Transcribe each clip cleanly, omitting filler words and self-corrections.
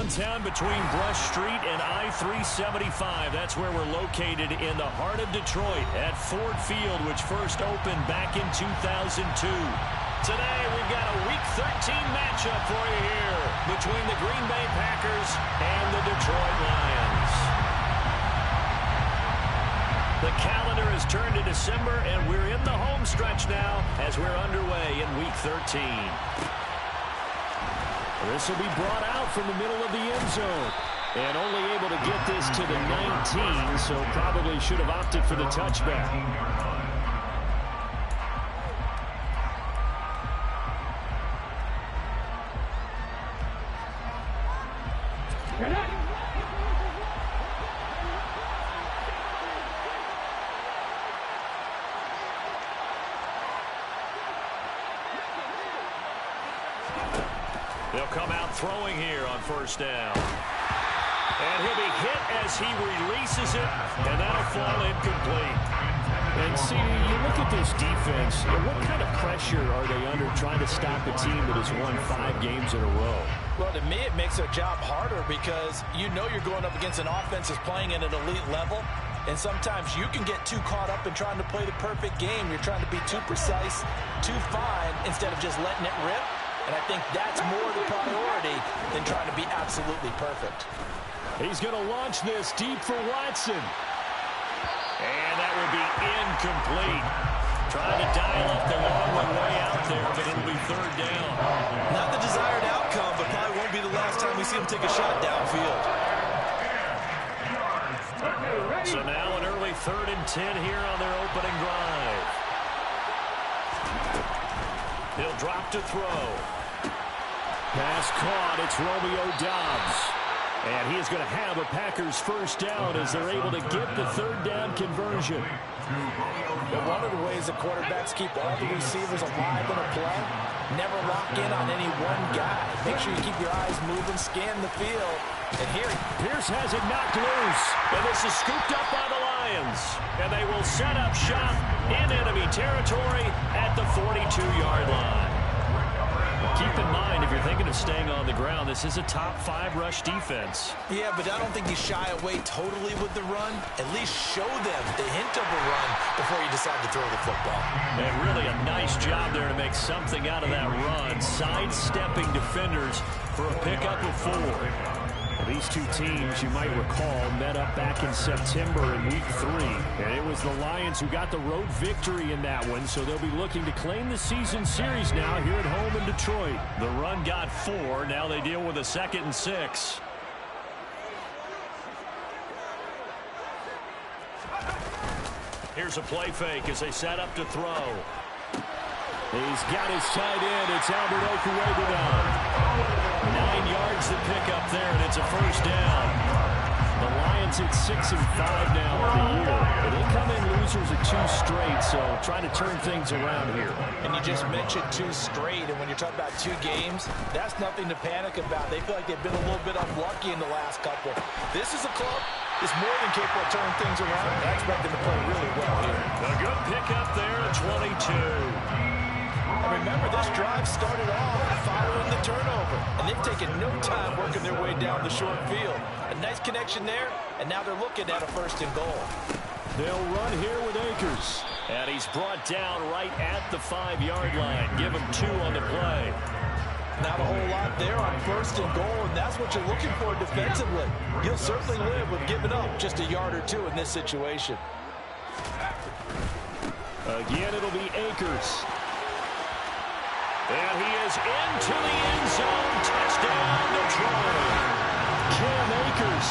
downtown between Brush Street and I-375. That's where we're located in the heart of Detroit at Ford Field, which first opened back in 2002. Today, we've got a Week 13 matchup for you here between the Green Bay Packers and the Detroit Lions. The calendar has turned to December, and we're in the home stretch now as we're underway in Week 13. This will be brought out from the middle of the end zone. And only able to get this to the 19, so probably should have opted for the touchback. They'll come out throwing here on first down. And he'll be hit as he releases it, and that'll fall incomplete. And see, you look at this defense, what kind of pressure are they under trying to stop a team that has won 5 games in a row? Well, to me, it makes their job harder because you know you're going up against an offense that's playing at an elite level. And sometimes you can get too caught up in trying to play the perfect game. You're trying to be too precise, too fine, instead of just letting it rip. And I think that's more the priority than trying to be absolutely perfect. He's going to launch this deep for Watson. And that will be incomplete. Trying to dial up the long one way out there, but it'll be third down. Not the desired outcome, but probably won't be the last time we see him take a shot downfield. So now an early 3rd and 10 here on their opening drive. He'll drop to throw. Pass caught. It's Romeo Doubs. And he is going to have a Packers first down as they're able to get the 3rd down conversion. One of the ways the quarterbacks keep all the receivers alive in a play, never lock in on any one guy. Make sure you keep your eyes moving, scan the field. And here, Pierce has it knocked loose. And this is scooped up by the Lions. And they will set up shop in enemy territory at the 42-yard line. Keep in mind, if you're thinking of staying on the ground, this is a top 5 rush defense. Yeah, but I don't think you shy away totally with the run. At least show them the hint of a run before you decide to throw the football. And really a nice job there to make something out of that run. Sidestepping defenders for a pickup of 4. These two teams, you might recall, met up back in September in Week 3. And it was the Lions who got the road victory in that one, so they'll be looking to claim the season series now here at home in Detroit. The run got 4. Now they deal with a 2nd and 6. Here's a play fake as they set up to throw. He's got his tight end. It's Albert Okwuegbunam now. 9 yards to pick up there, and it's a first down. The Lions at 6-5 now on the year. They come in losers of 2 straight, so trying to turn things around here. And you just mentioned 2 straight, and when you're talking about 2 games, that's nothing to panic about. They feel like they've been a little bit unlucky in the last couple. This is a club that's more than capable of turning things around. I expect them to play really well here. A good pickup there at 22. Remember, this drive started off following the turnover, and they've taken no time working their way down the short field. A nice connection there, and now they're looking at a 1st and goal. They'll run here with Akers. And he's brought down right at the 5-yard line. Give him 2 on the play. Not a whole lot there on 1st and goal, and that's what you're looking for defensively. You'll certainly live with giving up just a yard or 2 in this situation. Again, it'll be Akers. And he is into the end zone. Touchdown, Detroit. Cam Akers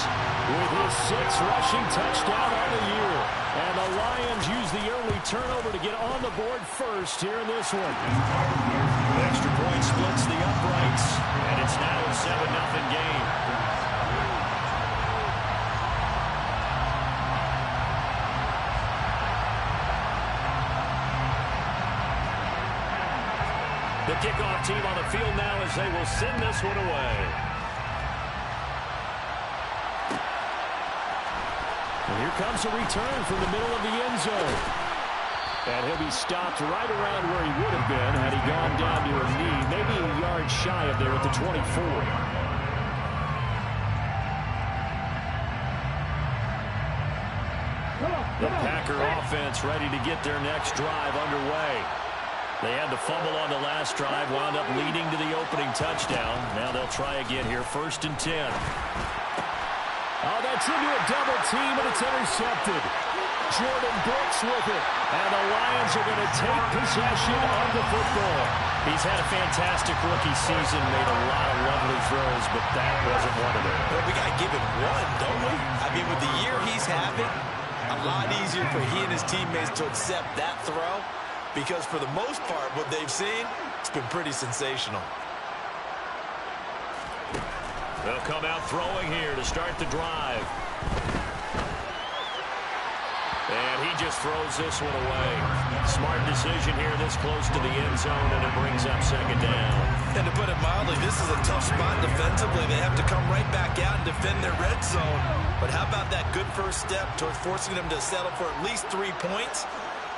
with his 6th rushing touchdown on the year. And the Lions use the early turnover to get on the board first here in this one. The extra point splits the uprights, and it's now a 7-0 game. The kickoff team on the field now as they will send this one away. And here comes a return from the middle of the end zone. And he'll be stopped right around where he would have been had he gone down to a knee, maybe a yard shy of there at the 24. The Packer offense ready to get their next drive underway. They had to fumble on the last drive, wound up leading to the opening touchdown. Now they'll try again here, 1st and 10. Oh, that's into a double team, and it's intercepted. Jordan Brooks with it, and the Lions are going to take possession of the football. He's had a fantastic rookie season, made a lot of lovely throws, but that wasn't one of them. Well, we got to give him one, don't we? I mean, with the year he's having, a lot easier for he and his teammates to accept that throw, because for the most part, what they've seen, it's been pretty sensational. They'll come out throwing here to start the drive. And he just throws this one away. Smart decision here this close to the end zone, and it brings up 2nd down. And to put it mildly, this is a tough spot defensively. They have to come right back out and defend their red zone. But how about that good first step towards forcing them to settle for at least 3 points?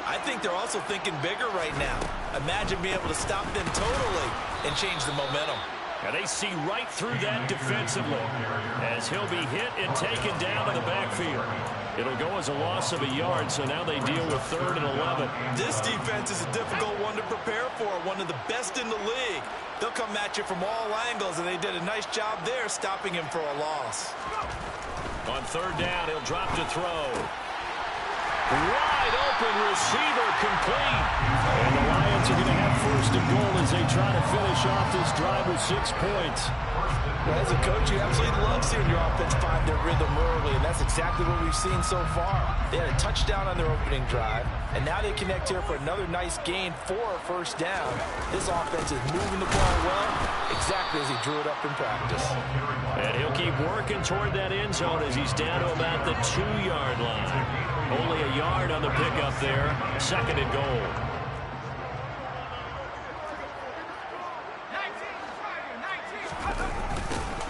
I think they're also thinking bigger right now. Imagine being able to stop them totally and change the momentum. And they see right through that defensively as he'll be hit and taken down in the backfield. It'll go as a loss of a yard, so now they deal with 3rd and 11. This defense is a difficult one to prepare for, one of the best in the league. They'll come at you from all angles, and they did a nice job there stopping him for a loss. On 3rd down, he'll drop to throw. Wide open receiver, complete. And the Lions are going to have 1st and goal as they try to finish off this drive with 6 points. Well, as a coach, you absolutely love seeing your offense find their rhythm early, and that's exactly what we've seen so far. They had a touchdown on their opening drive, and now they connect here for another nice gain for a 1st down. This offense is moving the ball well, exactly as he drew it up in practice. And he'll keep working toward that end zone as he's down to about the 2-yard line. Only a yard on the pickup there. 2nd and goal.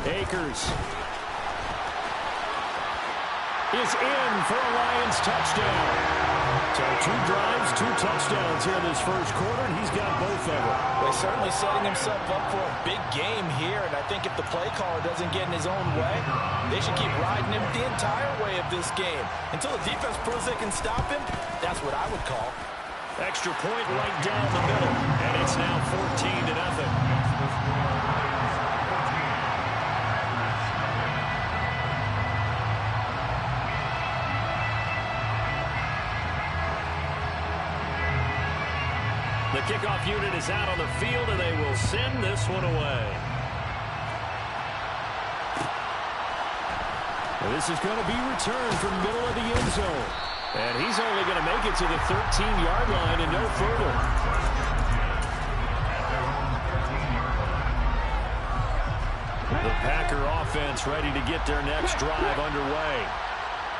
Akers is in for a Lions touchdown. So 2 drives, 2 touchdowns here in this 1st quarter, and he's got both of them. Well, he's certainly setting himself up for a big game here, and I think if the play caller doesn't get in his own way, they should keep riding him the entire way of this game. Until the defense proves they can stop him, that's what I would call. Extra point right down the middle, and it's now 14-0. The kickoff unit is out on the field, and they will send this one away. Well, this is going to be returned from middle of the end zone. And he's only going to make it to the 13-yard line and no further. The Packer offense ready to get their next drive underway.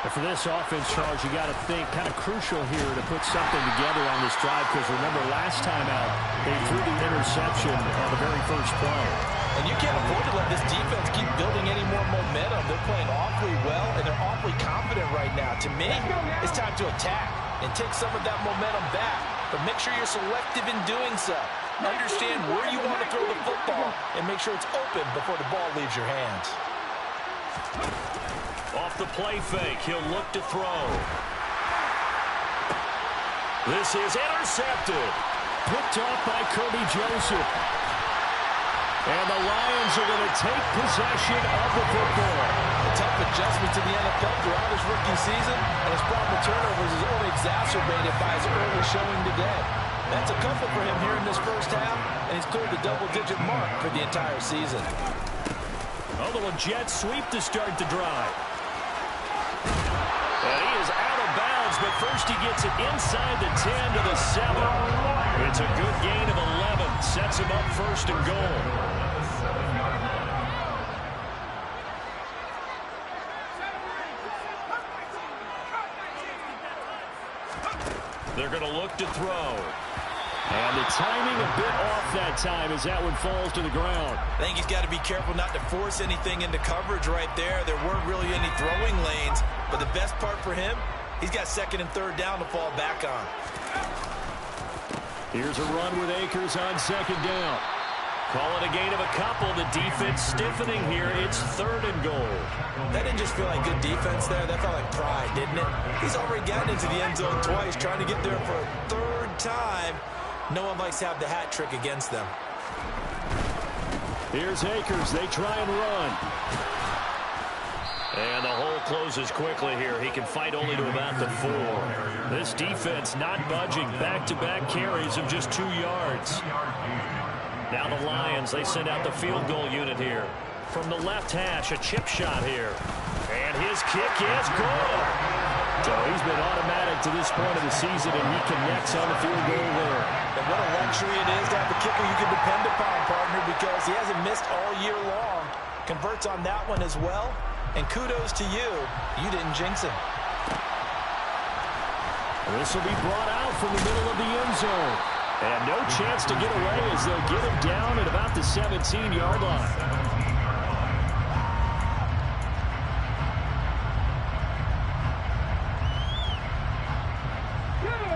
And for this offense, Charles, you got to think kind of crucial here to put something together on this drive, because remember last time out they threw the interception on the very first play. And you can't afford to let this defense keep building any more momentum. They're playing awfully well, and they're awfully confident right now. To me, it's time to attack and take some of that momentum back. But make sure you're selective in doing so. Understand where you want to throw the football and make sure it's open before the ball leaves your hands. Off the play fake, he'll look to throw. This is intercepted. Picked off by Kirby Joseph. And the Lions are going to take possession of the football. A tough adjustment to the NFL throughout his rookie season, and his problem with turnovers is only exacerbated by his early showing today. That's a couple for him here in this 1st half, and he's cleared the double-digit mark for the entire season. A little jet sweep to start the drive. And he is out of bounds, but first he gets it inside the 10 to the 7. It's a good gain of 11. Sets him up 1st and goal. They're going to look to throw. And the timing a bit off that time as that one falls to the ground. I think he's got to be careful not to force anything into coverage right there. There weren't really any throwing lanes, but the best part for him, he's got 2nd and 3rd down to fall back on. Here's a run with Akers on 2nd down. Call it a gain of a couple. The defense stiffening here. It's 3rd and goal. That didn't just feel like good defense there. That felt like pride, didn't it? He's already gotten into the end zone twice, trying to get there for a 3rd time. No one likes to have the hat trick against them. Here's Akers. They try and run. And the hole closes quickly here. He can fight only to about the 4. This defense not budging. Back-to-back carries of just 2 yards. Now the Lions, they send out the field goal unit here. From the left hash, a chip shot here. And his kick is good. So he's been automatic to this point of the season, and he connects on the field goal there. And what a luxury it is to have a kicker you can depend upon, partner, because he hasn't missed all year long. Converts on that one as well. And kudos to you. You didn't jinx him. This will be brought out from the middle of the end zone. And no chance to get away as they'll get him down at about the 17-yard line.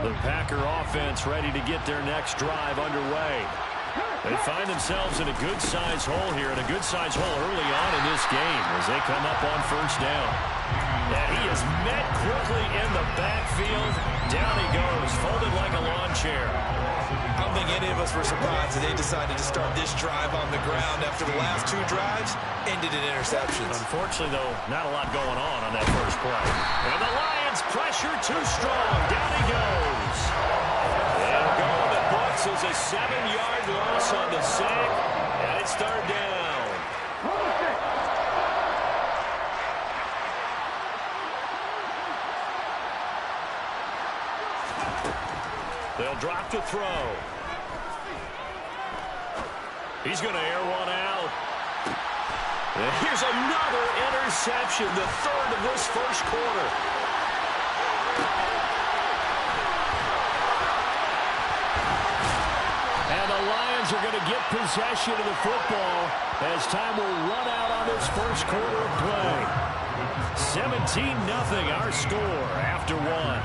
The Packer offense ready to get their next drive underway. They find themselves in a good-sized hole here, and a good-sized hole early on in this game as they come up on 1st down. And he is met quickly in the backfield. Down he goes, folded like a lawn chair. I don't think any of us were surprised that they decided to start this drive on the ground after the last 2 drives ended in interceptions. Unfortunately, though, not a lot going on that first play. And the Lions pressure too strong. Down he goes. And a goal that books is a 7-yard loss on the sack, and it's 3rd down. They'll drop the throw. He's going to air one out. And here's another interception, the 3rd of this first quarter. And the Lions are going to get possession of the football as time will run out on this first quarter of play. 17-0 our score after 1.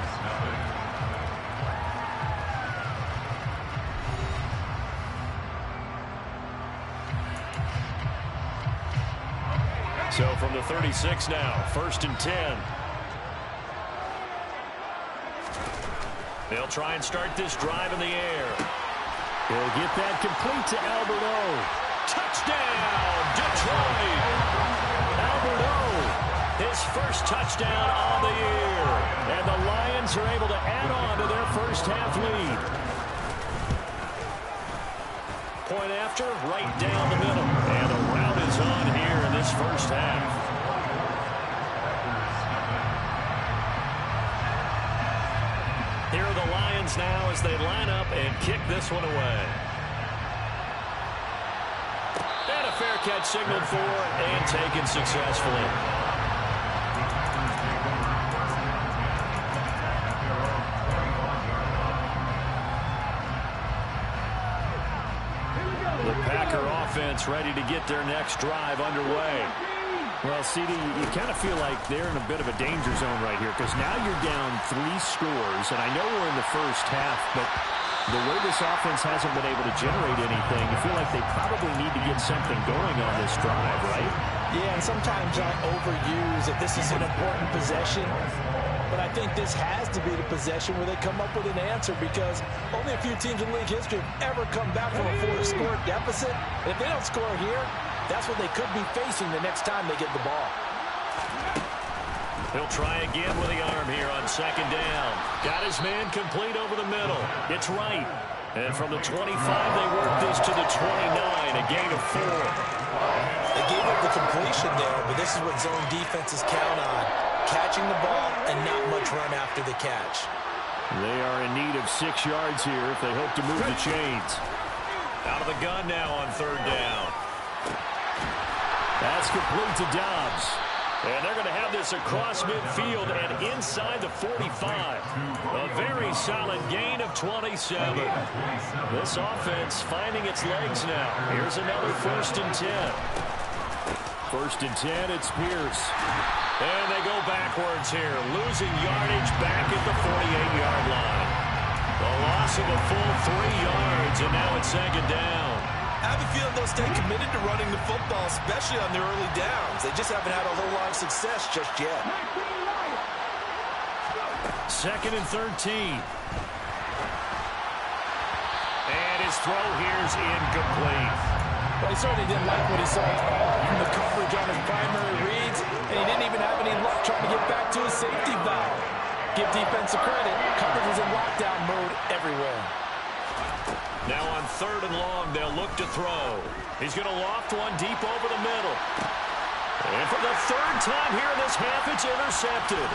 So from the 36 now, 1st and 10. They'll try and start this drive in the air. He'll get that complete to Albert O. Touchdown, Detroit! Albert O, his first touchdown on the year. And the Lions are able to add on to their first half lead. Point after, right down the middle. And the route is on here in this first half. Here are the Lions now as they line up and kick this one away. And a fair catch signaled for and taken successfully. The Packer offense ready to get their next drive underway. Well, CD, you kind of feel like they're in a bit of a danger zone right here because now you're down 3 scores, and I know we're in the first half, but the way this offense hasn't been able to generate anything, you feel like they probably need to get something going on this drive, right? Yeah, and sometimes I overuse that this is an important possession. But I think this has to be the possession where they come up with an answer because only a few teams in league history have ever come back from a 4-score deficit. And if they don't score here, that's what they could be facing the next time they get the ball. He'll try again with the arm here on 2nd down. Got his man complete over the middle. It's right. And from the 25, they work this to the 29, a gain of 4. They gave up the completion there, but this is what zone defenses count on. Catching the ball and not much run after the catch. They are in need of 6 yards here if they hope to move the chains. Out of the gun now on 3rd down. That's complete to Dobbs. And they're going to have this across midfield and inside the 45. A very solid gain of 27. This offense finding its legs now. Here's another 1st and 10. 1st and 10, it's Pierce. And they go backwards here, losing yardage back at the 48-yard line. A loss of a full 3 yards, and now it's 2nd down. I have a feeling they'll stay committed to running the football, especially on the early downs. They just haven't had a whole lot of success just yet. 2nd and 13. And his throw here is incomplete. Well, he certainly didn't like what he saw from the coverage on his primary reads, and he didn't even have any luck trying to get back to his safety valve. Give defensive credit. Coverage was in lockdown mode everywhere. Now on 3rd and long, they'll look to throw. He's going to loft one deep over the middle. And for the 3rd time here in this half, it's intercepted.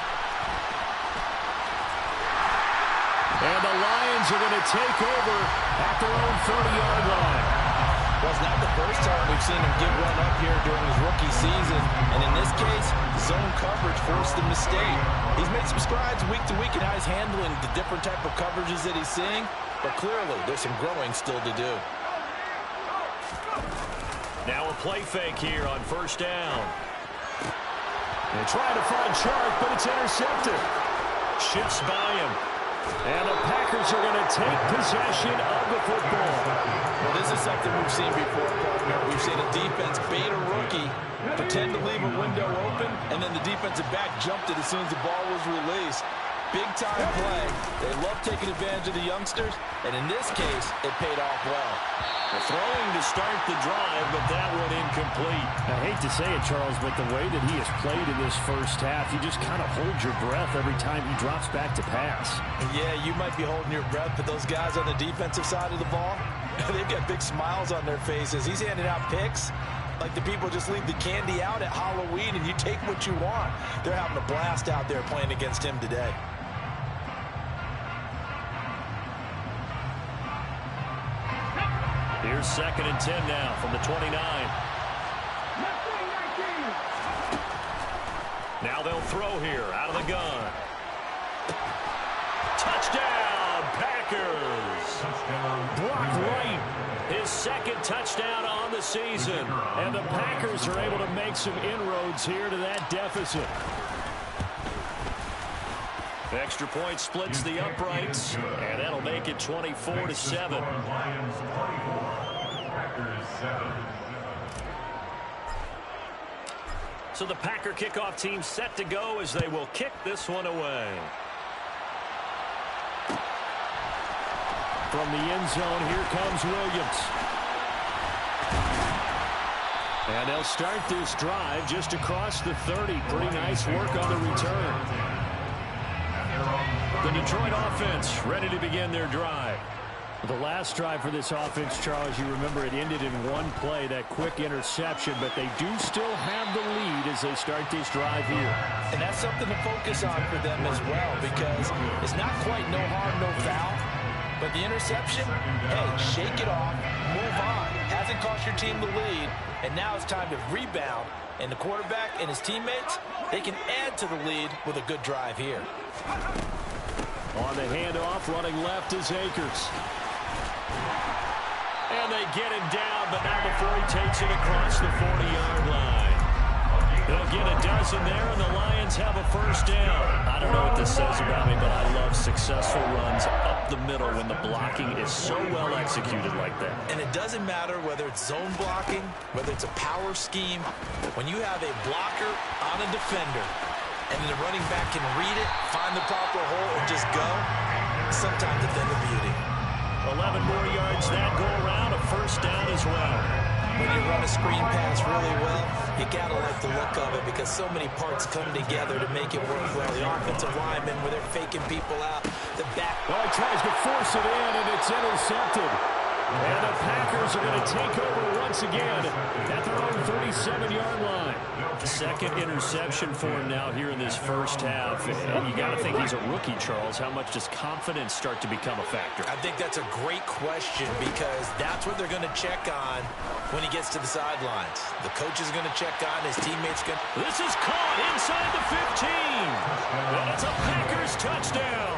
And the Lions are going to take over at their own 30-yard line. Well, it's not the first time we've seen him give one up here during his rookie season. And in this case, zone coverage forced the mistake. He's made some strides week to week in how he's handling the different type of coverages that he's seeing. But clearly, there's some growing still to do. Now a play fake here on 1st down. They're trying to find Chark, but it's intercepted. Shifts by him. And the Packers are going to take possession of the football. Well, this is something we've seen before, partner. We've seen a defense bait a rookie, pretend to leave a window open, and then the defensive back jumped it as soon as the ball was released. Big-time play. They love taking advantage of the youngsters, and in this case, it paid off well. They're throwing to start the drive, but that one incomplete. I hate to say it, Charles, but the way that he has played in this first half, you just kind of hold your breath every time he drops back to pass. Yeah, you might be holding your breath, but those guys on the defensive side of the ball, they've got big smiles on their faces. He's handing out picks like the people just leave the candy out at Halloween and you take what you want. They're having a blast out there playing against him today. Here's 2nd and 10 now from the 29. Now they'll throw here out of the gun. Touchdown, Packers. Blocked right. His 2nd touchdown on the season. And the Packers are able to make some inroads here to that deficit. Extra point splits the uprights, and that'll make it 24-7. So the Packer kickoff team set to go as they will kick this one away. From the end zone, here comes Williams. And they'll start this drive just across the 30. Pretty nice work on the return. The Detroit offense ready to begin their drive. The last drive for this offense, Charles, you remember it ended in one play, that quick interception, but they do still have the lead as they start this drive here. And that's something to focus on for them as well, because it's not quite no harm, no foul, but the interception, hey, shake it off, move on. Hasn't cost your team the lead, and now it's time to rebound, and the quarterback and his teammates, they can add to the lead with a good drive here. On the handoff, running left is Akers. And they get him down, but not before he takes it across the 40-yard line. They'll get a dozen there, and the Lions have a 1st down. I don't know what this says about me, but I love successful runs up the middle when the blocking is so well executed like that. And it doesn't matter whether it's zone blocking, whether it's a power scheme. When you have a blocker on a defender, and the running back can read it, find the proper hole, and just go, sometimes it's the beauty. 11 more yards that go around, a 1st down as well. When you run a screen pass really well, you gotta like the look of it because so many parts come together to make it work well. The offensive linemen, where they're faking people out, the back. Well, he tries to force it in, and it's intercepted. And the Packers are going to take over once again at their own 37-yard line. 2nd interception for him now here in this first half. And you got to think he's a rookie, Charles. How much does confidence start to become a factor? I think that's a great question because that's what they're going to check on when he gets to the sidelines. The coach is going to check on, his teammates going to... This is caught inside the 15. That's a Packers touchdown.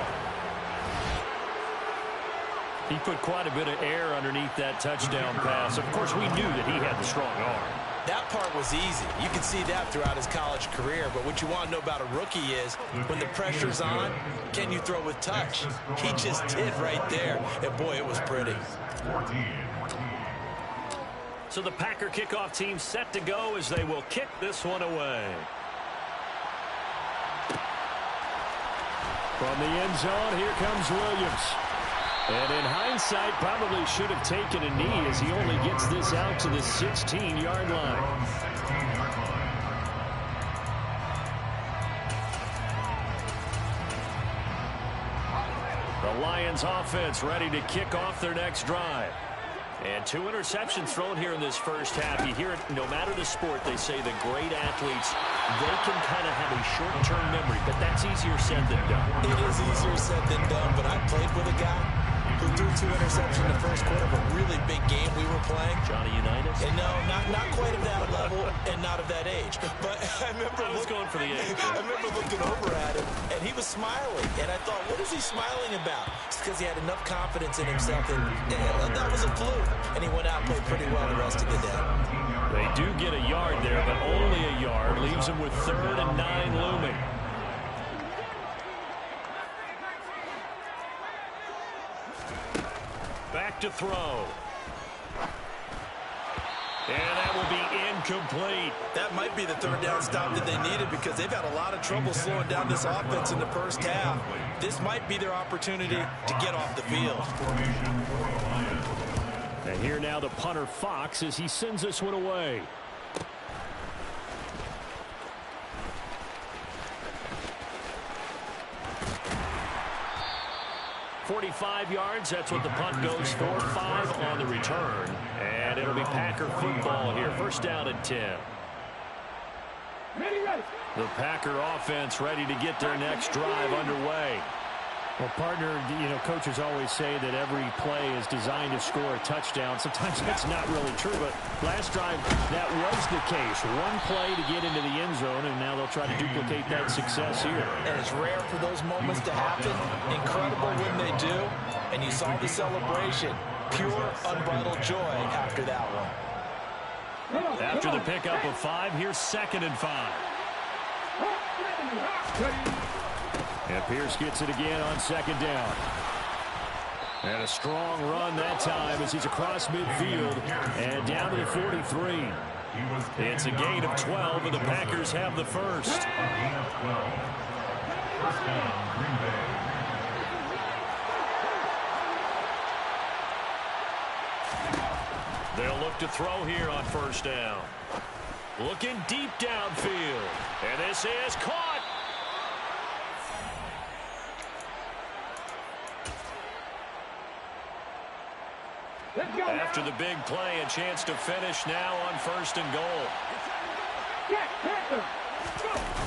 He put quite a bit of air underneath that touchdown pass. Of course, we knew that he had the strong arm. That part was easy. You can see that throughout his college career. But what you want to know about a rookie is when the pressure's on, can you throw with touch? He just did right there. And, boy, it was pretty. So the Packer kickoff team set to go as they will kick this one away. From the end zone, here comes Williams. And in hindsight, probably should have taken a knee as he only gets this out to the 16-yard line. The Lions offense ready to kick off their next drive. And 2 interceptions thrown here in this first half. You hear it, no matter the sport, they say the great athletes, they can kind of have a short-term memory, but that's easier said than done. It is easier said than done, but I played with a guy who threw 2 interceptions in the first quarter of a really big game we were playing. Johnny Unitas? And no, not quite of that level and not of that age. But I was going for the age. I remember looking over at him, and he was smiling. And I thought, what is he smiling about? It's because he had enough confidence in himself that that was a fluke. And he went out and played pretty well the rest of the day. They do get a yard there, but only a yard. Leaves them with 3rd and 9 looming. Back to throw. And that will be incomplete. That might be the 3rd down stop that they needed because they've had a lot of trouble slowing down this offense in the first half. This might be their opportunity to get off the field. And here now the punter Fox as he sends this one away. 45 yards, that's what the punt goes for. 5 on the return. And it'll be Packer football here. 1st down and 10. The Packer offense ready to get their next drive underway. Well, partner, coaches always say that every play is designed to score a touchdown. Sometimes that's not really true, but last drive, that was the case. One play to get into the end zone, and now they'll try to duplicate that success here. And it's rare for those moments to happen. Incredible when they do. And you saw the celebration. Pure, unbridled joy after that one. After the pickup of 5, here's 2nd and 5. And Pierce gets it again on 2nd down. And a strong run that time as he's across midfield and down to the 43. It's a gain of 12, and the Packers have the first. They'll look to throw here on 1st down. Looking deep downfield. And this is caught. After the big play, a chance to finish now on 1st and goal.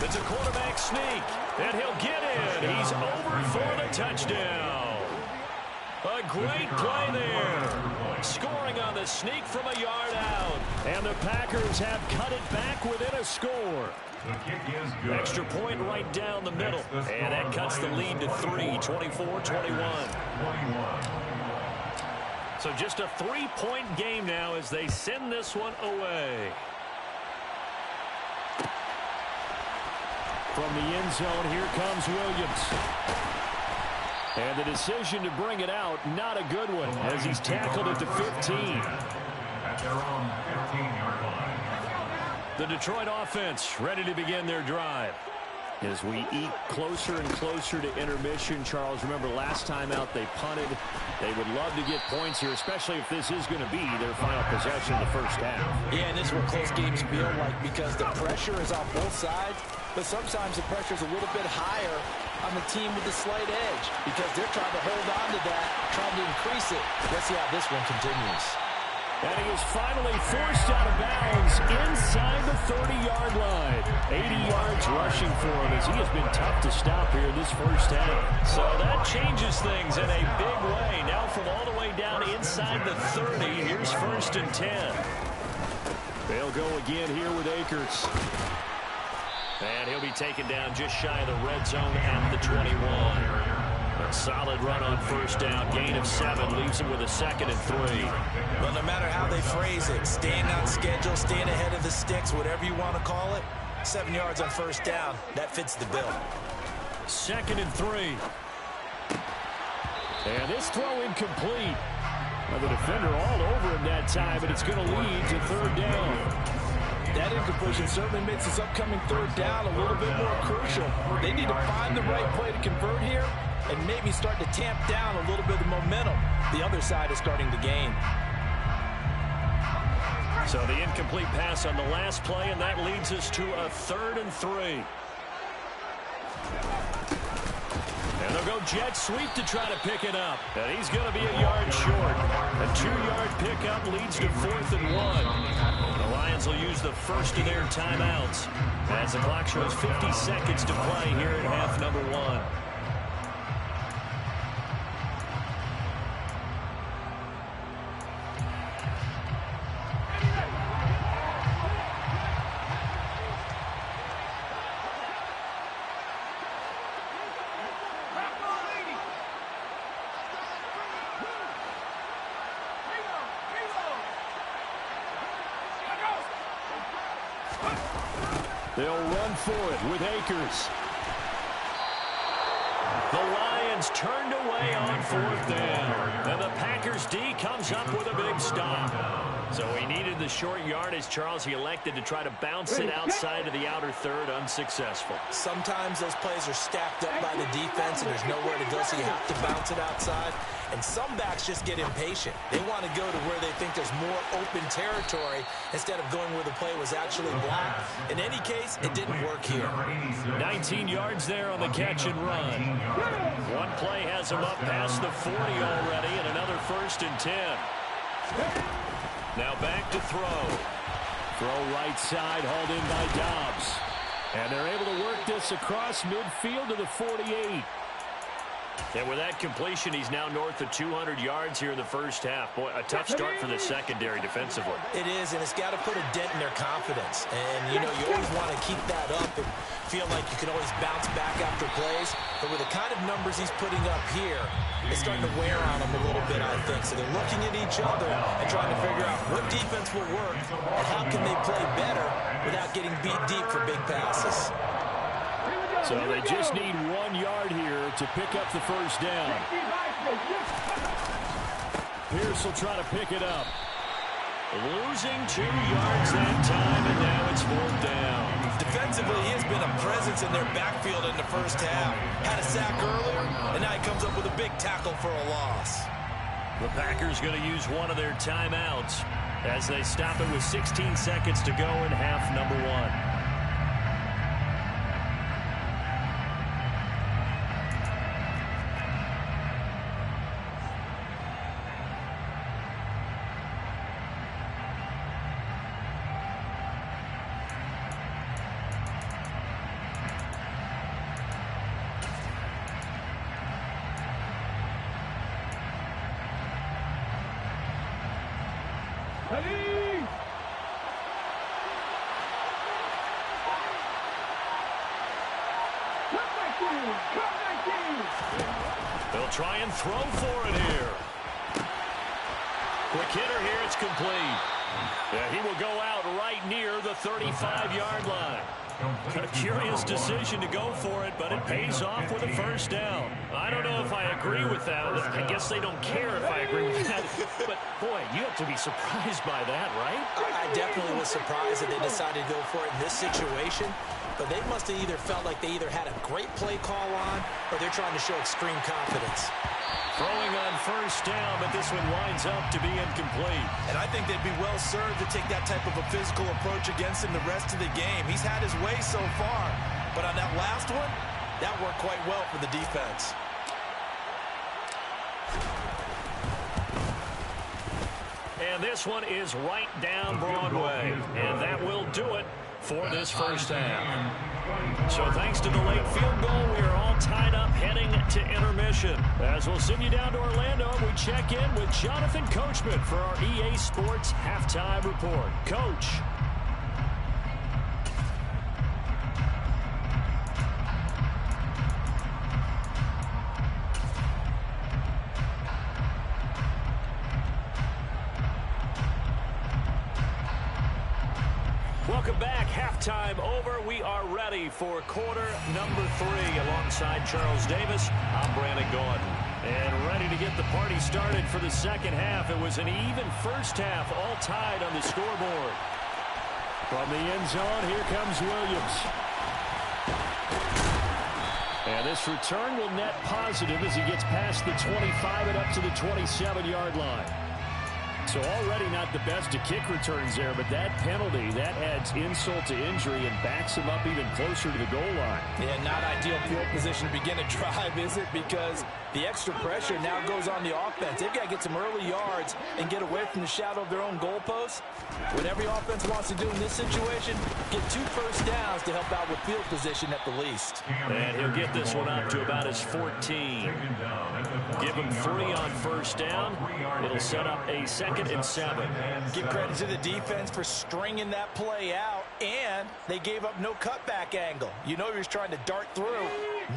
It's a quarterback sneak, and he'll get in. He's over for the touchdown. A great play there. Scoring on the sneak from a yard out. And the Packers have cut it back within a score. Extra point right down the middle. And that cuts the lead to 3, 24-21. So just a 3-point game now as they send this one away. From the end zone, here comes Williams. And the decision to bring it out, not a good one, as he's tackled at the 15. At their own 15-yard line. The Detroit offense ready to begin their drive. As we eat closer and closer to intermission, Charles, remember last time out they punted. They would love to get points here, especially if this is going to be their final possession of the first half. Yeah, and this is what close games feel like because the pressure is on both sides, but sometimes the pressure is a little bit higher on the team with the slight edge because they're trying to hold on to that, trying to increase it. Let's see how this one continues. And he is finally forced out of bounds inside the 30-yard line. 80 yards rushing for him as he has been tough to stop here in this first half. So that changes things in a big way. Now from all the way down inside the 30, here's 1st and 10. They'll go again here with Akers. And he'll be taken down just shy of the red zone at the 21. A solid run on 1st down. Gain of 7 leaves him with a 2nd and 3. Well, no matter how they phrase it, staying on schedule, staying ahead of the sticks, whatever you want to call it, 7 yards on 1st down, that fits the bill. 2nd and 3. And this throw incomplete. Well, the defender all over him that time, and it's going to lead to third down. That incompletion certainly makes this upcoming third down a little bit more crucial. They need to find the right play to convert here and maybe start to tamp down a little bit of momentum the other side is starting to gain. So the incomplete pass on the last play, and that leads us to a 3rd and 3. And they'll go jet sweep to try to pick it up. And he's going to be a yard short. A 2-yard pickup leads to 4th and 1. The Lions will use the first of their timeouts as the clock shows 50 seconds to play here at half number 1. They'll run for it with Akers. The Lions turned away on 4th down. And the Packers D comes up with a big stop. So he needed the short yardage, Charles. He elected to try to bounce it outside of the outer third, unsuccessful. Sometimes those plays are stacked up by the defense and there's nowhere to go, so you have to bounce it outside. And some backs just get impatient. They want to go to where they think there's more open territory instead of going where the play was actually blocked. In any case, it didn't work here. 19 yards there on the catch and run. One play has him up past the 40 already, and another 1st and 10. Now back to throw. Throw right side, hauled in by Dobbs. And they're able to work this across midfield to the 48. And with that completion, he's now north of 200 yards here in the first half. Boy, a tough start for the secondary defensively. It is, and it's got to put a dent in their confidence. And, you know, you always want to keep that up and feel like you can always bounce back after plays. But with the kind of numbers he's putting up here, it's starting to wear on them a little bit, I think. So they're looking at each other and trying to figure out what defense will work and how can they play better without getting beat deep for big passes. So they just need 1 yard here to pick up the first down. Pierce will try to pick it up. Losing 2 yards that time, and now it's 4th down. Defensively, he has been a presence in their backfield in the first half. Had a sack earlier, and now he comes up with a big tackle for a loss. The Packers going to use one of their timeouts as they stop it with 16 seconds to go in half number 1. They'll try and throw for it here. Quick hitter here, it's complete. Yeah, he will go out right near the 35-yard line. A curious decision to go for it, but it pays off with a first down. I don't know if I agree with that. I guess they don't care if I agree with that. But, boy, you have to be surprised by that, right? I definitely was surprised that they decided to go for it in this situation. But they must have either felt like they either had a great play call on or they're trying to show extreme confidence. Throwing on first down, but this one winds up to be incomplete. And I think they'd be well served to take that type of a physical approach against him the rest of the game. He's had his way so far, but on that last one, that worked quite well for the defense. And this one is right down Broadway, and that will do it for this first half. So thanks to the late field goal, we are all tied up heading to intermission. As we'll send you down to Orlando, we check in with Jonathan Coachman for our EA Sports Halftime Report. Coach. Welcome back. Halftime over. We are ready for quarter number 3 alongside Charles Davis. I'm Brandon Gordon. And ready to get the party started for the second half. It was an even first half, all tied on the scoreboard. From the end zone, here comes Williams. And this return will net positive as he gets past the 25 and up to the 27-yard line. So already not the best of kick returns there, but that penalty, that adds insult to injury and backs him up even closer to the goal line. Yeah, not ideal field position to begin a drive, is it? Because the extra pressure now goes on the offense. They've got to get some early yards and get away from the shadow of their own goalposts. What every offense wants to do in this situation, get 2 first downs to help out with field position at the least. And he'll get this one up to about his 14. Give him 3 on first down. It'll set up a 2nd and 7. Give credit to the defense for stringing that play out, and they gave up no cutback angle. You know he was trying to dart through.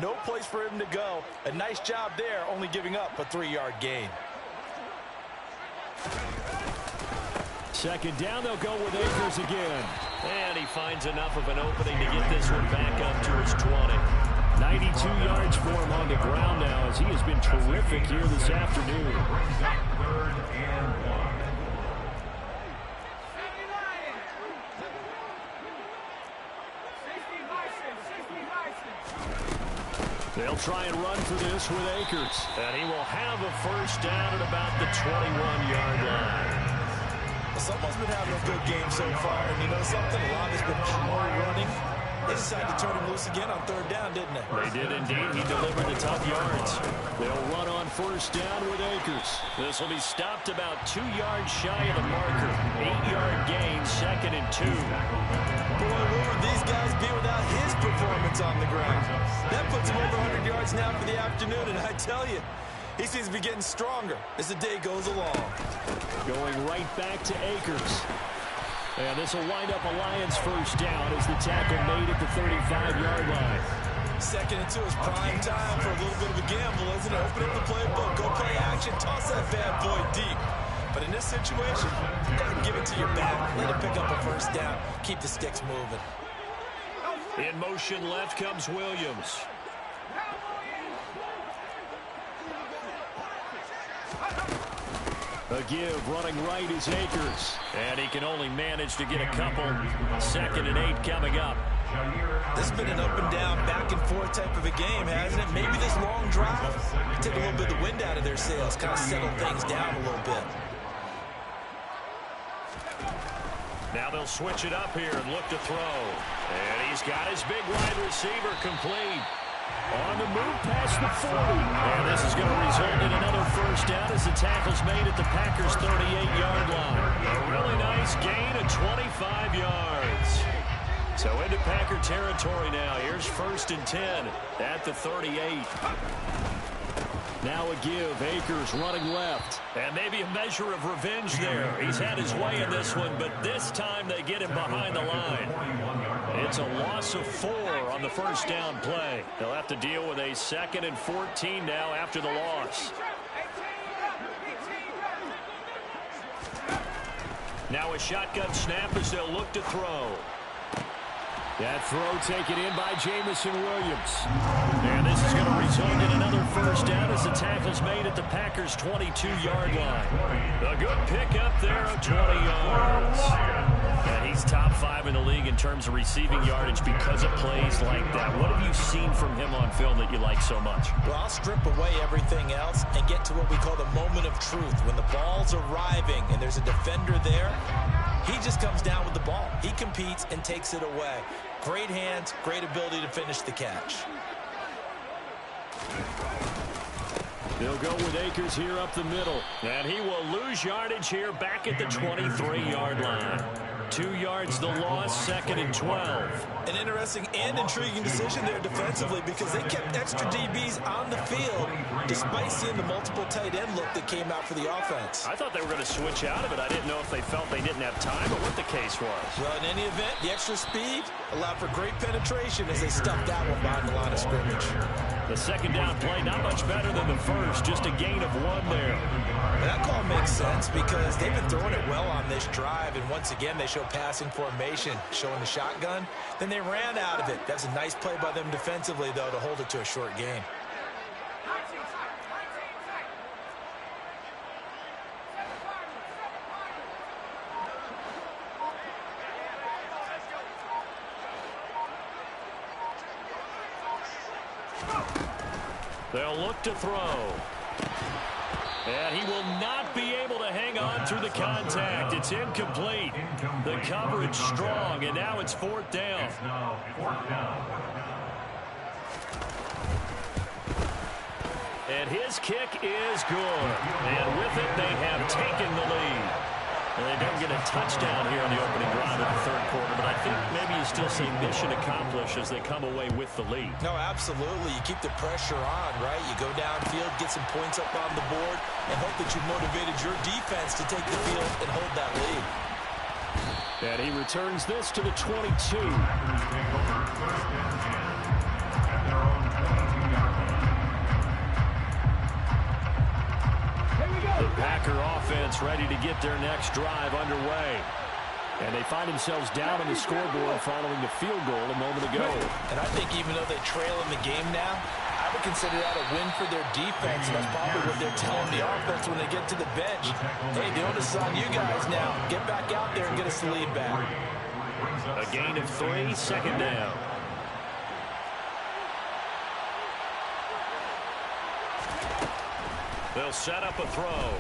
No place for him to go. A nice job there, only giving up a 3-yard gain. Second down, they'll go with Akers again. And he finds enough of an opening to get this one back up to his 20. 92 yards for him on the ground now as he has been terrific here this afternoon. They'll try and run for this with Akers. And he will have a first down at about the 21-yard line. Someone's been having a good game so far, and you know something? A lot of it's been power running. They decided to turn him loose again on 3rd down, didn't they? They did indeed. He delivered the tough yards. They'll run on first down with Akers. This will be stopped about 2 yards shy of the marker. 8-yard gain, 2nd and 2. Boy, what would these guys be without his performance on the ground? That puts him over 100 yards now for the afternoon, and I tell you, he seems to be getting stronger as the day goes along. Going right back to Akers. And this will wind up a Lions first down as the tackle made at the 35-yard line. 2nd and 2 is prime time for a little bit of a gamble, isn't it? Open up the playbook, go play action, toss that bad boy deep. But in this situation, go ahead and give it to your back. Let him pick up a first down. Keep the sticks moving. In motion left comes Williams. A give, running right is Akers. And he can only manage to get a couple. 2nd and 8 coming up. This has been an up and down, back and forth type of a game, hasn't it? Maybe this long drive take a little bit of the wind out of their sails, kind of settle things down a little bit. Now they'll switch it up here and look to throw. And he's got his big wide receiver complete. On the move past the 40. And this is going to result in another first down as the tackle's made at the Packers' 38-yard line. A really nice gain of 25 yards. So into Packer territory now. Here's 1st and 10 at the 38. Now a give. Akers running left. And maybe a measure of revenge there. He's had his way in this one, but this time they get him behind the line. It's a loss of 4 on the first down play. They'll have to deal with a 2nd and 14 now after the loss. Now a shotgun snap as they'll look to throw. That throw taken in by Jamison Williams. And this is going to result in another first down as the tackle's made at the Packers' 22-yard line. A good pickup there of 20 yards. And he's top 5 in the league in terms of receiving yardage because of plays like that. What have you seen from him on film that you like so much? Well, I'll strip away everything else and get to what we call the moment of truth. When the ball's arriving and there's a defender there, he just comes down with the ball. He competes and takes it away. Great hands, great ability to finish the catch. They'll go with Akers here up the middle. And he will lose yardage here back at the 23-yard line. 2 yards the loss, 2nd and 12. An interesting and intriguing decision there defensively because they kept extra DBs on the field despite seeing the multiple tight end look that came out for the offense. I thought they were going to switch out of it. I didn't know if they felt they didn't have time or what the case was. Well, in any event, the extra speed allowed for great penetration as they stuffed that one behind the line of scrimmage. The second down play, not much better than the first, just a gain of 1 there. That call makes sense because they've been throwing it well on this drive, and once again they show passing formation, showing the shotgun. Then they ran out of it. That's a nice play by them defensively, though, to hold it to a short gain. They'll look to throw. And he will not be able to hang on through the contact. It's incomplete. The coverage strong, and now it's 4th down. And his kick is good. And with it, they have taken the lead. And they don't get a touchdown here on the opening drive of the 3rd quarter, but I think maybe you still say mission accomplished as they come away with the lead. No, absolutely. You keep the pressure on, right? You go downfield, get some points up on the board, and hope that you motivated your defense to take the field and hold that lead. And he returns this to the 22. The Packer offense ready to get their next drive underway. And they find themselves down on the scoreboard following the field goal a moment ago. And I think even though they trail in the game now, I would consider that a win for their defense. And that's probably what they're telling the offense when they get to the bench. Hey, the onus is on you guys now. Get back out there and get us the lead back. A gain of 3, 2nd down. They'll set up a throw.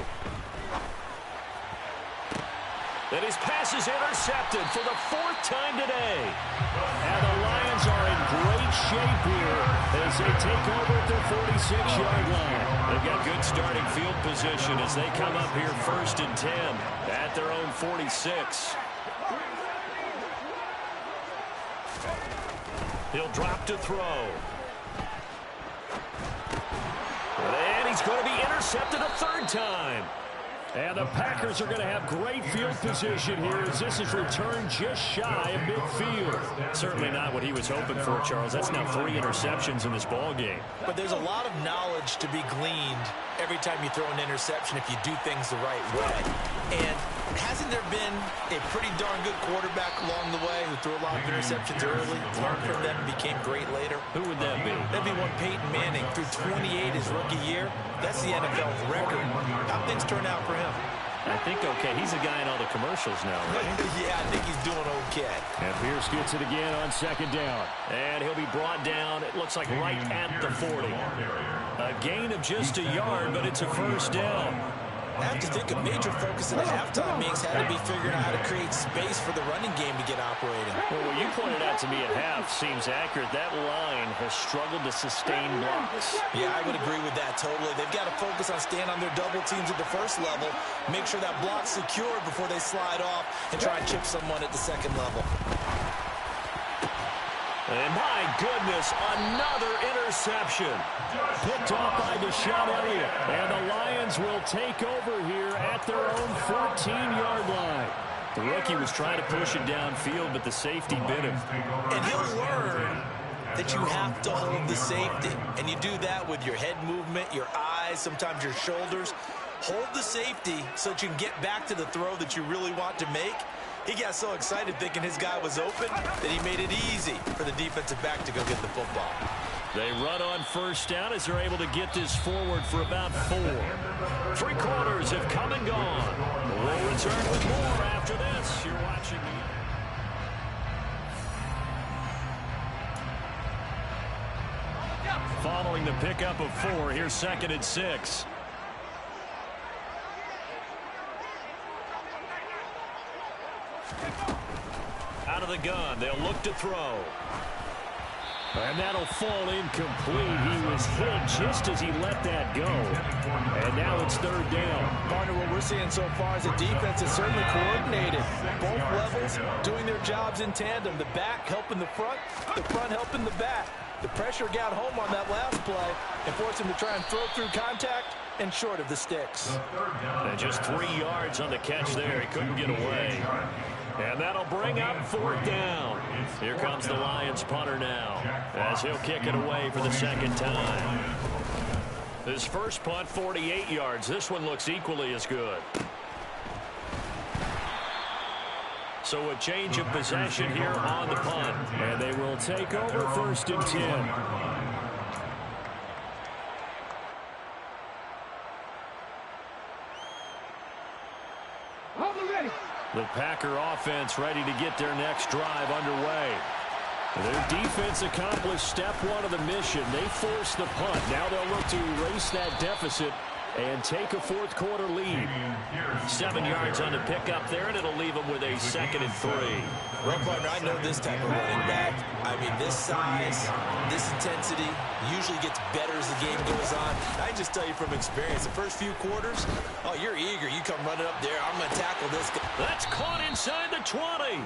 And his pass is intercepted for the 4th time today. And the Lions are in great shape here as they take over at their 46-yard line. They've got good starting field position as they come up here 1st and 10 at their own 46. He'll drop to throw. And he's going to be intercepted a 3rd time. And the Packers are going to have great field position here as this is returned just shy of midfield. Certainly not what he was hoping for, Charles. That's now 3 interceptions in this ball game. But there's a lot of knowledge to be gleaned every time you throw an interception if you do things the right way. And hasn't there been a pretty darn good quarterback along the way who threw a lot of interceptions early, learned from them, and became great later? Who would that be? That'd be one Peyton Manning. Threw 28 his rookie year. That's the NFL record. How things turn out for him? I think okay. He's a guy in all the commercials now, right? Yeah, I think he's doing okay. And Pierce gets it again on 2nd down. And he'll be brought down, it looks like right at the 40. A gain of just a yard, but it's a 1st down. I have to think a major focus in the halftime mix had to be figuring out how to create space for the running game to get operating. Well, what you pointed out to me at half seems accurate. That line has struggled to sustain blocks. Yeah, I would agree with that totally. They've got to focus on staying on their double teams at the 1st level, make sure that block's secured before they slide off and try and chip someone at the 2nd level. And my goodness, another interception. Picked off by Deshaun Elliott. And the Lions will take over here at their own 14-yard line. The rookie was trying to push it downfield, but the safety bit him. And he'll learn that you have to hold the safety. And you do that with your head movement, your eyes, sometimes your shoulders. Hold the safety so that you can get back to the throw that you really want to make. He got so excited thinking his guy was open that he made it easy for the defensive back to go get the football. They run on 1st down as they're able to get this forward for about 4. 3 quarters have come and gone. We'll return with more after this. You're watching me. Following the pickup of 4, here's 2nd and 6. Out of the gun, they'll look to throw. And that'll fall incomplete. He was hit just as he let that go. And now it's 3rd down. Partner, what we're seeing so far is the defense is certainly coordinated. Both levels doing their jobs in tandem. The back helping the front helping the back. The pressure got home on that last play and forced him to try and throw through contact and short of the sticks. And just 3 yards on the catch there. He couldn't get away. And that'll bring up 4th down. Here comes the Lions punter now as he'll kick it away for the 2nd time. His first punt, 48 yards. This one looks equally as good. So a change of possession here on the punt. And they will take over 1st and 10. The Packer offense ready to get their next drive underway. Their defense accomplished step one of the mission. They forced the punt. Now they'll look to erase that deficit and take a fourth quarter lead. 7 yards on the pickup there, and it'll leave them with a 2nd and 3. Well, partner, I know this type of running back. I mean, this size, this intensity usually gets better as the game goes on. I just tell you from experience, the first few quarters, oh, you're eager. You come running up there. I'm going to tackle this guy. That's caught inside the 20.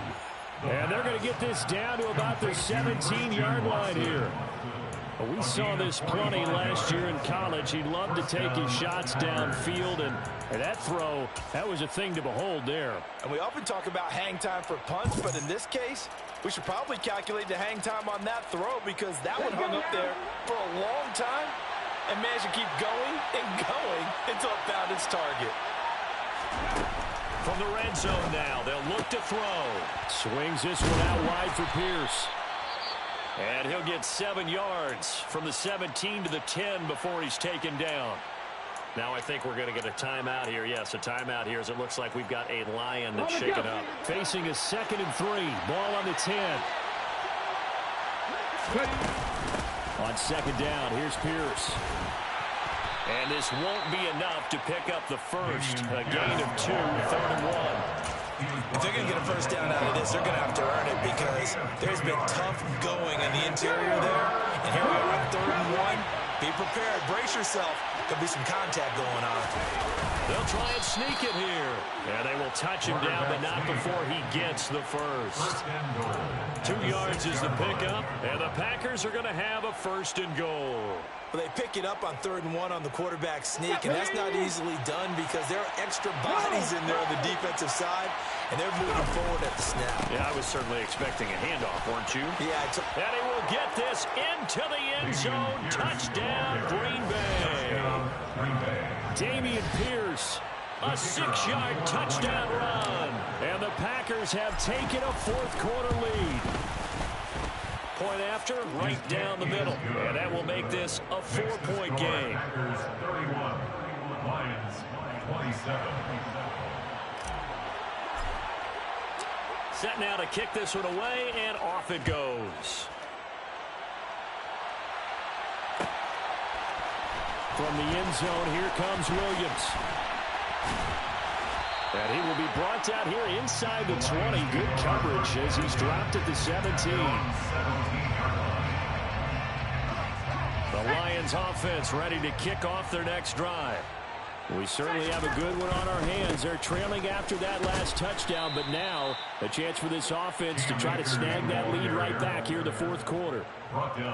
And they're going to get this down to about the 17-yard line here. We saw this plenty last year in college. He loved to take his shots downfield, and that throw, that was a thing to behold there. And we often talk about hang time for punts, but in this case, we should probably calculate the hang time on that throw because that one hung up there for a long time and managed to keep going and going until it found its target. From the red zone now, they'll look to throw. Swings this one out wide for Pierce. And he'll get 7 yards from the 17 to the 10 before he's taken down. Now I think we're going to get a timeout here. Yes, a timeout here as it looks like we've got a Lion that's shaken up. Facing a 2nd and 3. Ball on the 10. On 2nd down, here's Pierce. And this won't be enough to pick up the first. A gain of 2, 3rd and 1. If they're going to get a first down out of this, they're going to have to earn it because there's been tough going in the interior there. And here we are on 3rd and 1. Be prepared. Brace yourself. Could be some contact going on. They'll try and sneak it here. And they will touch him down, but not before he gets the first. 2 yards is the pickup, and the Packers are going to have a 1st and goal. Well, they pick it up on 3rd and 1 on the quarterback sneak, and that's not easily done because there are extra bodies in there on the defensive side, and they're moving forward at the snap. Yeah, I was certainly expecting a handoff, weren't you? Yeah. And he will get this into the end zone. Touchdown, Green Bay. Damian Pierce, a 6-yard touchdown run. And the Packers have taken a 4th quarter lead. Point after, right down the middle. And that will make this a 4-point game. Packers 31, Lions 27. Set now to kick this one away, and off it goes. From the end zone, here comes Williams. And he will be brought down here inside the 20. Good coverage as he's dropped at the 17. The Lions offense ready to kick off their next drive. We certainly have a good one on our hands. They're trailing after that last touchdown, but now a chance for this offense to try to snag that lead right back here in the 4th quarter.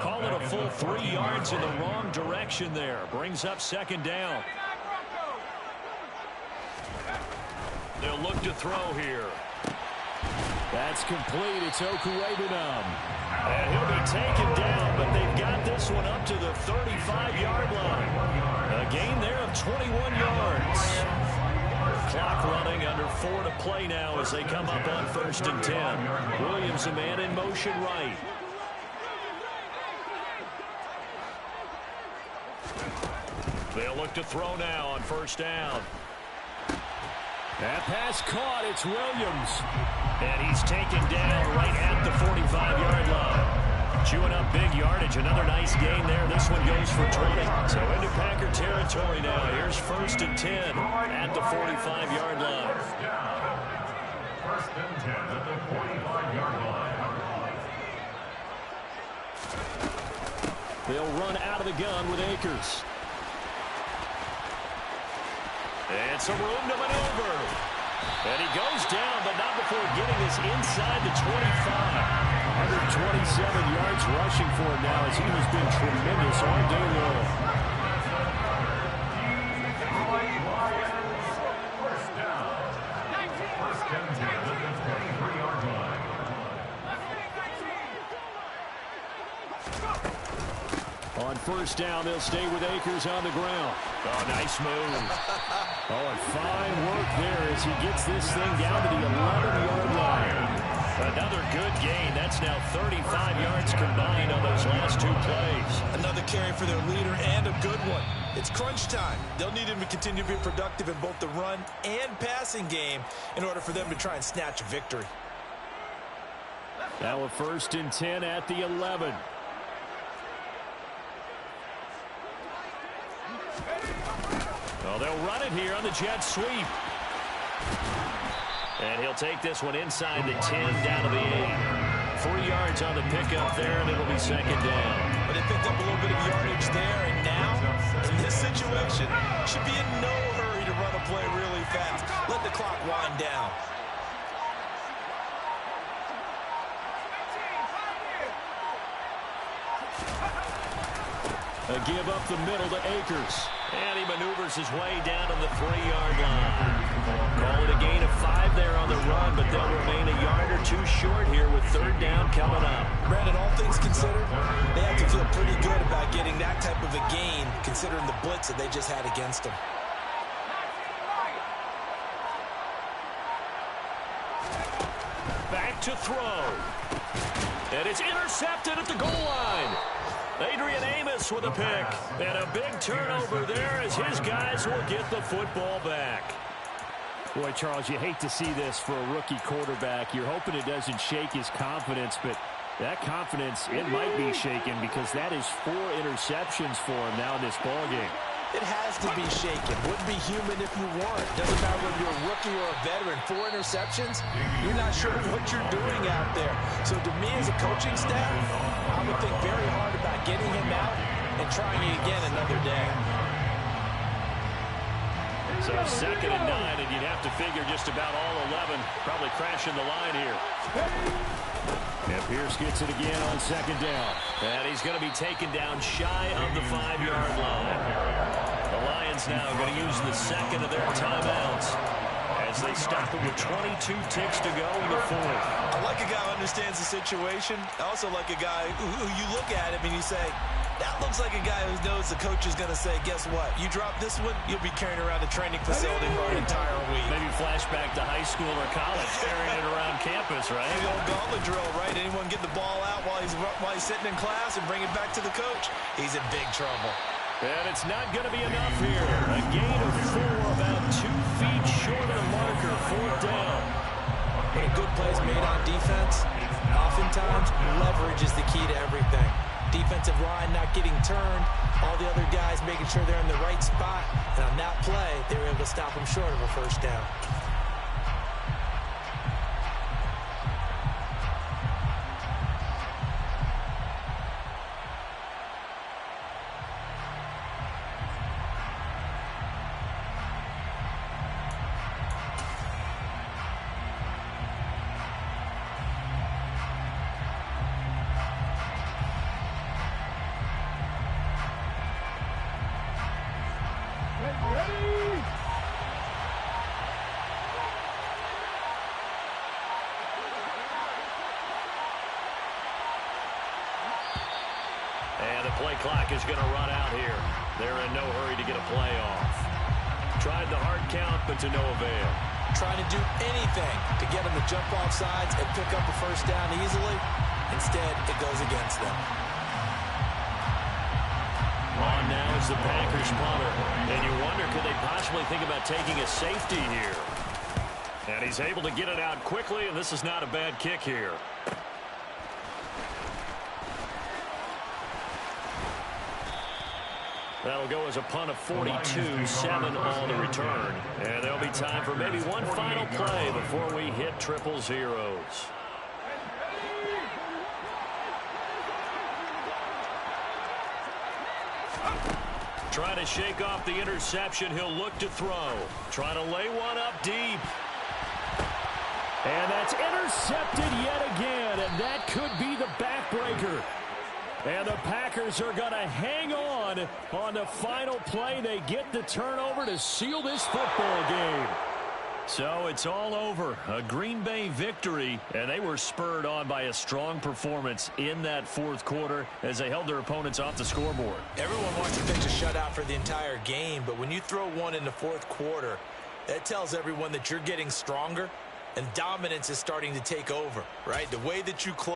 Call it a full 3 yards in the wrong direction there. Brings up 2nd down. They'll look to throw here. That's complete. It's Okuegbunam. And he'll be taken down, but they've got this one up to the 35-yard line. A gain there of 21 yards. Clock running, under 4 to play now as they come up on 1st and 10. Williams, a man in motion right. They'll look to throw now on 1st down. That pass caught. It's Williams. And he's taken down right at the 45-yard line. Chewing up big yardage. Another nice gain there. This one goes for 20. So into Packer territory now. Here's 1st and 10 at the 45-yard line. 1st and 10 at the 45-yard line. They'll run out of the gun with Akers. And some room to maneuver. And he goes down, but not before getting this inside the 25. 127 yards rushing for him now as he has been tremendous all day long. First down. 1st and 10 at the 23-yard line. On 1st down, they'll stay with Akers on the ground. Oh, nice move. Oh, and fine work there as he gets this thing down to the 11-yard line. Another good gain. That's now 35 yards combined on those last 2 plays. Another carry for their leader and a good one. It's crunch time. They'll need him to continue to be productive in both the run and passing game in order for them to try and snatch a victory. Now a 1st and 10 at the 11. Well, they'll run it here on the jet sweep. And he'll take this one inside the 10 down to the 8. 3 yards on the pickup there, and it'll be 2nd down. But they picked up a little bit of yardage there, and now, in this situation, should be in no hurry to run a play really fast. Let the clock wind down. A give up the middle to Akers. And he maneuvers his way down to the 3-yard line. Call it a gain of 5 there on the run, but they'll remain a yard or 2 short here with 3rd down coming up. Brandon, all things considered, they have to feel pretty good about getting that type of a gain, considering the blitz that they just had against them. Back to throw. And it's intercepted at the goal line. Adrian Amos with a pick. And a big turnover there as his guys will get the football back. Boy, Charles, you hate to see this for a rookie quarterback. You're hoping it doesn't shake his confidence, but that confidence, it might be shaken because that is 4 interceptions for him now in this ballgame. It has to be shaken. Wouldn't be human if you weren't. Doesn't matter whether you're a rookie or a veteran. 4 interceptions, you're not sure what you're doing out there. So to me as a coaching staff, I would think very hard about getting him out and trying it again another day. So 2nd and 9, and you'd have to figure just about all 11 probably crashing the line here. And Pierce gets it again on 2nd down. And he's going to be taken down shy of the 5-yard line. The Lions now going to use the 2nd of their timeouts as they stop it with 22 ticks to go in the 4th. I like a guy who understands the situation. I also like a guy who you look at him and you say, that looks like a guy who knows the coach is going to say, guess what? You drop this one, you'll be carrying around the training facility for an entire week. Maybe flashback to high school or college, carrying it around campus, right? The old gauntlet drill, right? Anyone get the ball out while he's sitting in class and bring it back to the coach? He's in big trouble. And it's not going to be enough here. A gain of 4, about 2 feet short of the marker, 4th down. But a good play is made on defense. Oftentimes, leverage is the key to everything. Defensive line not getting turned. All the other guys making sure they're in the right spot. And on that play, they were able to stop them short of a 1st down. And the play clock is going to run out here. They're in no hurry to get a play off. Tried the hard count, but to no avail. Trying to do anything to get them to jump off sides and pick up a 1st down easily. Instead, it goes against them. On now is the Packers punter. And you wonder, could they possibly think about taking a safety here? And he's able to get it out quickly, and this is not a bad kick here. That'll go as a punt of 42, 7 on the return. And there'll be time for maybe one final play before we hit 000. Trying to shake off the interception. He'll look to throw. Trying to lay one up deep. And that's intercepted yet again. And that could be the backbreaker. And the Packers are going to hang on the final play. They get the turnover to seal this football game. So it's all over. A Green Bay victory, and they were spurred on by a strong performance in that 4th quarter as they held their opponents off the scoreboard. Everyone wants to pitch a shutout for the entire game, but when you throw one in the 4th quarter, that tells everyone that you're getting stronger and dominance is starting to take over, right? The way that you close